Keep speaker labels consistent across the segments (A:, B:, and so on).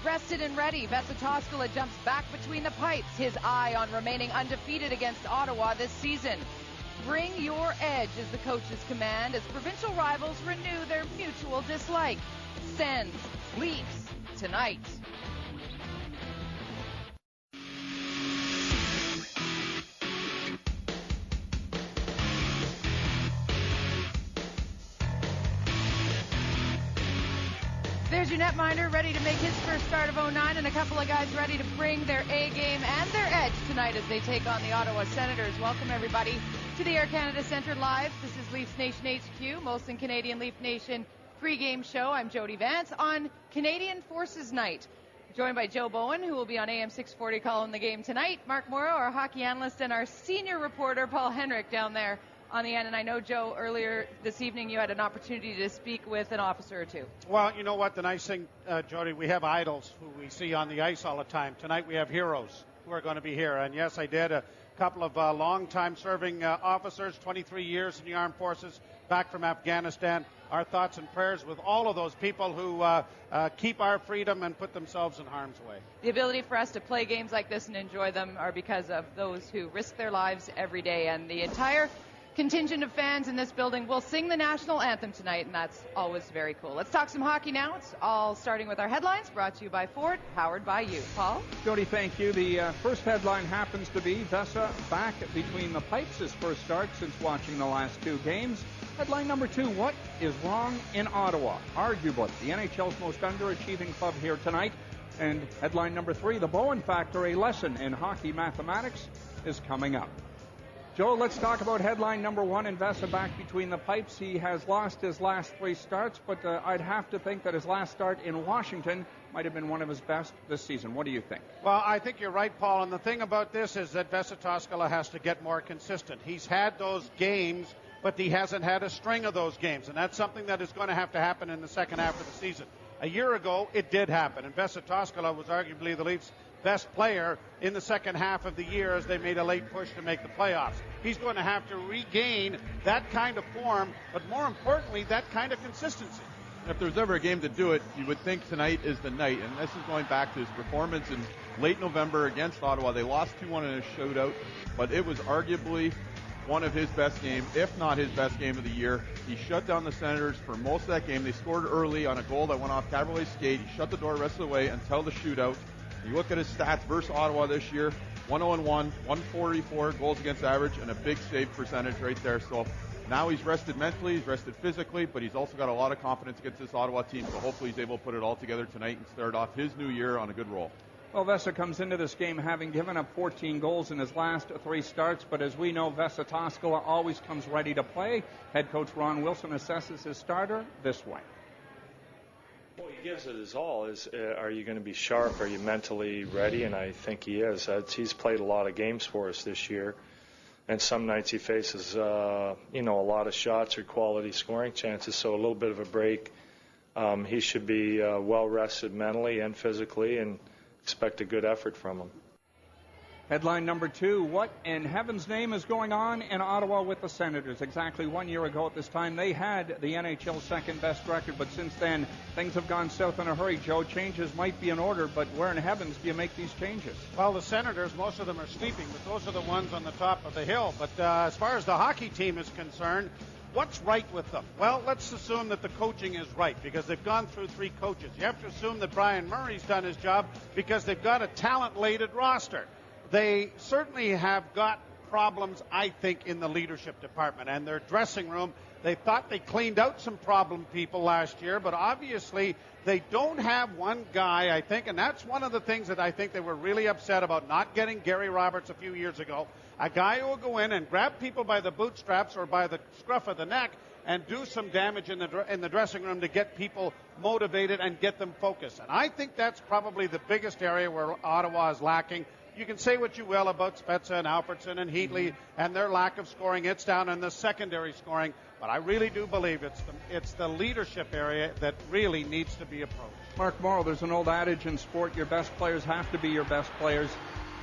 A: rested and ready. Vesa Toskala jumps back between the pipes, his eye on remaining undefeated against Ottawa this season. Bring your edge is the coach's command as provincial rivals renew their mutual dislike. Sens, Leafs, tonight. There's your netminder ready to make his first start of 09, and a couple of guys ready to bring their A game and their edge tonight as they take on the Ottawa Senators. Welcome, everybody, to the Air Canada Centre Live. This is Leafs Nation HQ, Molson Canadian Leaf Nation pregame show. I'm Jody Vance on Canadian Forces Night. Joined by Joe Bowen, who will be on AM 640 calling the game tonight. Mark Morrow, our hockey analyst, and our senior reporter, Paul Henrik, down there on the end. And I know, Joe, earlier this evening you had an opportunity to speak with an officer or two.
B: Well, you know what? The nice thing, Jody, we have idols who we see on the ice all the time. Tonight we have heroes who are going to be here. And yes, I did. A couple of long-time serving officers, 23 years in the armed forces, back from Afghanistan. Our thoughts and prayers with all of those people who keep our freedom and put themselves in harm's way.
A: The ability for us to play games like this and enjoy them are because of those who risk their lives every day. And the entire contingent of fans in this building will sing the national anthem tonight, and that's always very cool. Let's talk some hockey now. It's all starting with our headlines, brought to you by Ford, powered by you. Paul?
C: Jody, thank you. The first headline happens to be Vesa back between the pipes, his first start since watching the last two games. Headline number 2, what is wrong in Ottawa? Arguably the NHL's most underachieving club here tonight. And headline number 3, the Bowen factor, a lesson in hockey mathematics, is coming up. Joe, let's talk about headline number 1, and Vesa back between the pipes. He has lost his last 3 starts, but I'd have to think that his last start in Washington might have been one of his best this season. What do you think?
B: Well, I think you're right, Paul. And the thing about this is that Vesa Toskala has to get more consistent. He's had those games, but he hasn't had a string of those games. And that's something that is going to have to happen in the second half of the season. A year ago, it did happen. And Vesa Toskala was arguably the Leafs' best player in the second half of the year as they made a late push to make the playoffs. He's going to have to regain that kind of form, but more importantly, that kind of consistency.
D: If there's ever a game to do it, you would think tonight is the night. And this is going back to his performance in late November against Ottawa. They lost 2-1 in a shootout, but it was arguably one of his best games, if not his best game of the year. He shut down the Senators for most of that game. They scored early on a goal that went off Caberlet's skate. He shut the door the rest of the way until the shootout. You look at his stats versus Ottawa this year, 1-0-1, 144 goals against average, and a big save percentage right there. So now he's rested mentally, he's rested physically, but he's also got a lot of confidence against this Ottawa team. So hopefully he's able to put it all together tonight and start off his new year on a good roll.
C: Well, Vesa comes into this game having given up 14 goals in his last 3 starts, but as we know, Vesa Toskala always comes ready to play. Head coach Ron Wilson assesses his starter this way.
E: Well, he gives it his all. Are you going to be sharp? Are you mentally ready? And I think he is. He's played a lot of games for us this year, and some nights he faces, a lot of shots or quality scoring chances. So a little bit of a break. He should be well rested mentally and physically, and expect a good effort from him.
C: Headline number 2, what in heaven's name is going on in Ottawa with the Senators? Exactly 1 year ago at this time, they had the NHL's second best record, but since then, things have gone south in a hurry. Joe, changes might be in order, but where in heavens do you make these changes?
B: Well, the Senators, most of them are sleeping, but those are the ones on the top of the hill. But as far as the hockey team is concerned, what's right with them? Well, let's assume that the coaching is right because they've gone through 3 coaches. You have to assume that Brian Murray's done his job because they've got a talent-laden roster. They certainly have got problems, I think, in the leadership department and their dressing room. They thought they cleaned out some problem people last year, but obviously they don't have one guy, I think, and that's one of the things that I think they were really upset about not getting Gary Roberts a few years ago, a guy who will go in and grab people by the bootstraps or by the scruff of the neck and do some damage in the dressing room to get people motivated and get them focused. And I think that's probably the biggest area where Ottawa is lacking. You can say what you will about Spezza and Alfredson and Heatley and their lack of scoring. It's down in the secondary scoring. But I really do believe it's the leadership area that really needs to be approached.
C: Mark Morrow, there's an old adage in sport, your best players have to be your best players.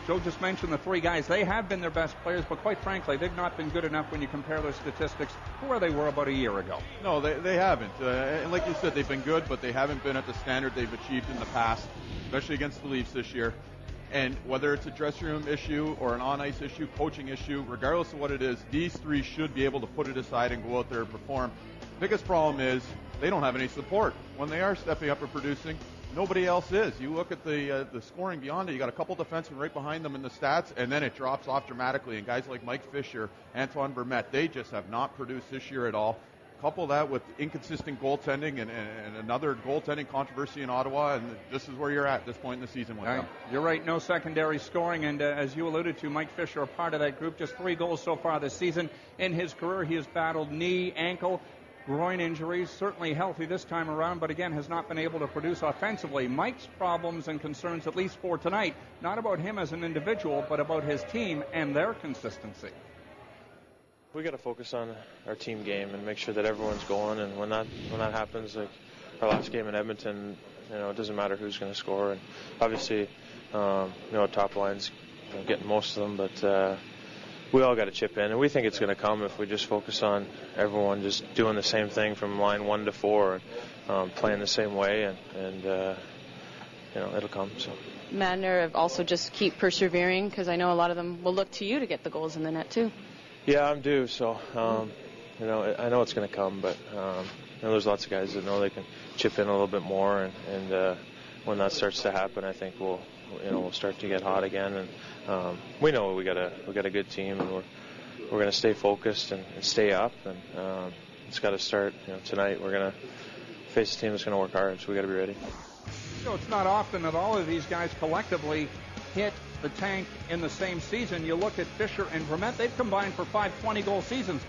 C: Joe just mentioned the three guys. They have been their best players, but quite frankly, they've not been good enough when you compare their statistics to where they were about a year ago.
D: No, they haven't. And like you said, they've been good, but they haven't been at the standard they've achieved in the past, especially against the Leafs this year. And whether it's a dressing room issue or an on-ice issue, coaching issue, regardless of what it is, these three should be able to put it aside and go out there and perform. The biggest problem is they don't have any support. When they are stepping up and producing, nobody else is. You look at the scoring beyond it, you got a couple defensemen right behind them in the stats, and then it drops off dramatically. And guys like Mike Fisher, Antoine Vermette, they just have not produced this year at all. Couple that with inconsistent goaltending and another goaltending controversy in Ottawa, and this is where you're at this point in the season with them.
C: You're right, no secondary scoring, and as you alluded to, Mike Fisher, a part of that group, just 3 goals so far this season. In his career, he has battled knee, ankle, groin injuries, certainly healthy this time around, but again has not been able to produce offensively. Mike's problems and concerns, at least for tonight, not about him as an individual, but about his team and their consistency.
F: We got to focus on our team game and make sure that everyone's going. And when that happens, like our last game in Edmonton, it doesn't matter who's going to score. And obviously, top line's getting most of them, but we all got to chip in. And we think it's going to come if we just focus on everyone just doing the same thing from line 1 to 4, and playing the same way, and it'll come. So.
G: Manner of also just keep persevering, because I know a lot of them will look to you to get the goals in the net too.
F: Yeah, I'm due, so, I know it's going to come, but there's lots of guys that know they can chip in a little bit more, and when that starts to happen, I think we'll start to get hot again, and we know we got a good team, and we're going to stay focused and stay up, and it's got to start, tonight. We're going to face a team that's going to work hard, so we got to be ready.
C: It's not often that all of these guys collectively hit the tank in the same season. You look at Fisher and Vermette, they've combined for 5 20-goal seasons.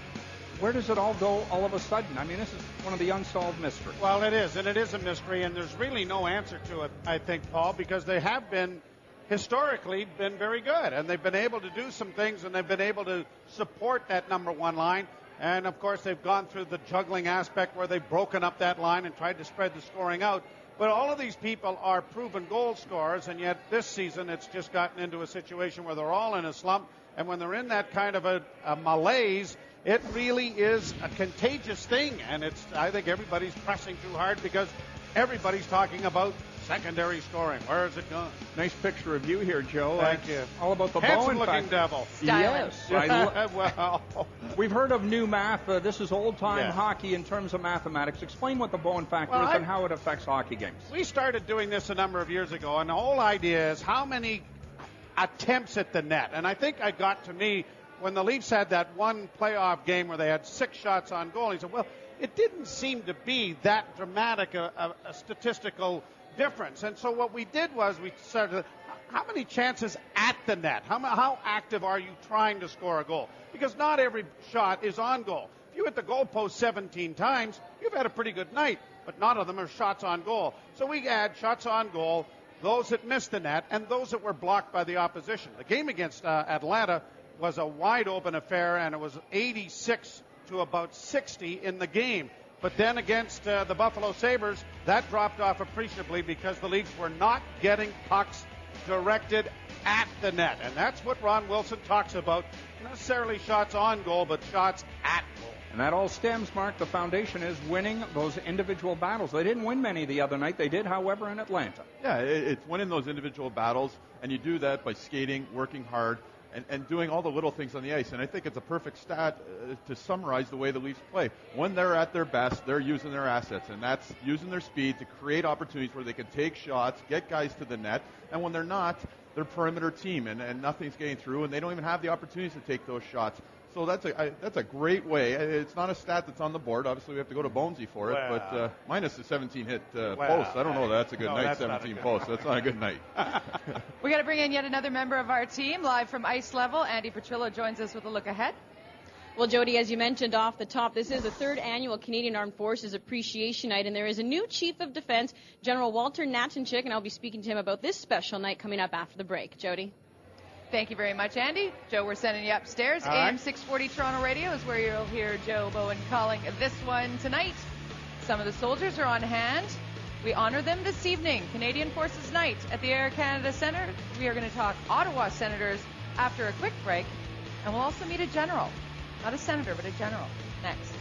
C: Where does it all go all of a sudden? I mean, this is one of the unsolved mysteries.
B: Well, it is, and it is a mystery, and there's really no answer to it, I think, Paul, because they have been historically been very good, and they've been able to do some things, and they've been able to support that number 1 line. And, of course, they've gone through the juggling aspect where they've broken up that line and tried to spread the scoring out. But all of these people are proven goal scorers, and yet this season it's just gotten into a situation where they're all in a slump. And when they're in that kind of a malaise, it really is a contagious thing. And I think everybody's pressing too hard because everybody's talking about secondary scoring. Where is it going?
C: Nice picture of you here, Joe.
B: Thank you.
C: All about the
B: handsome-looking devil.
C: Yes.
B: Well,
C: we've heard of new math. This is old-time hockey in terms of mathematics. Explain what the Bowen factor is and how it affects hockey games.
B: We started doing this a number of years ago, and the whole idea is how many attempts at the net. And I think it got to me when the Leafs had that one playoff game where they had 6 shots on goal. He said, well, it didn't seem to be that dramatic a statistical difference. And so what we did was we started, how many chances at the net? How active are you trying to score a goal? Because not every shot is on goal. If you hit the goalpost 17 times, you've had a pretty good night, but none of them are shots on goal. So we add shots on goal, those that missed the net, and those that were blocked by the opposition. The game against Atlanta was a wide open affair, and it was 86 to about 60 in the game. But then against the Buffalo Sabres, that dropped off appreciably because the Leafs were not getting pucks directed at the net. And that's what Ron Wilson talks about. Not necessarily shots on goal, but shots at goal.
C: And that all stems, Mark, the foundation is winning those individual battles. They didn't win many the other night. They did, however, in Atlanta.
D: Yeah, it's winning those individual battles, and you do that by skating, working hard, and doing all the little things on the ice. And I think it's a perfect stat to summarize the way the Leafs play. When they're at their best, they're using their assets, and that's using their speed to create opportunities where they can take shots, get guys to the net. And when they're not, they're a perimeter team, and nothing's getting through, and they don't even have the opportunities to take those shots. So that's a great way. It's not a stat that's on the board. Obviously, we have to go to Bonesy for it, but minus the 17 hit posts. I don't know. That's a good night, 17 posts. That's not a good night.
A: We got to bring in yet another member of our team, live from Ice Level. Andy Petrillo joins us with a look ahead.
G: Well, Jody, as you mentioned off the top, this is the 3rd annual Canadian Armed Forces Appreciation Night, and there is a new Chief of Defense, General Walter Natchenchik, and I'll be speaking to him about this special night coming up after the break. Jody?
A: Thank you very much, Andy. Joe, we're sending you upstairs. AM 640 Toronto Radio is where you'll hear Joe Bowen calling this one tonight. Some of the soldiers are on hand. We honor them this evening, Canadian Forces Night at the Air Canada Centre. We are going to talk Ottawa Senators after a quick break, and we'll also meet a general. Not a senator, but a general. Next.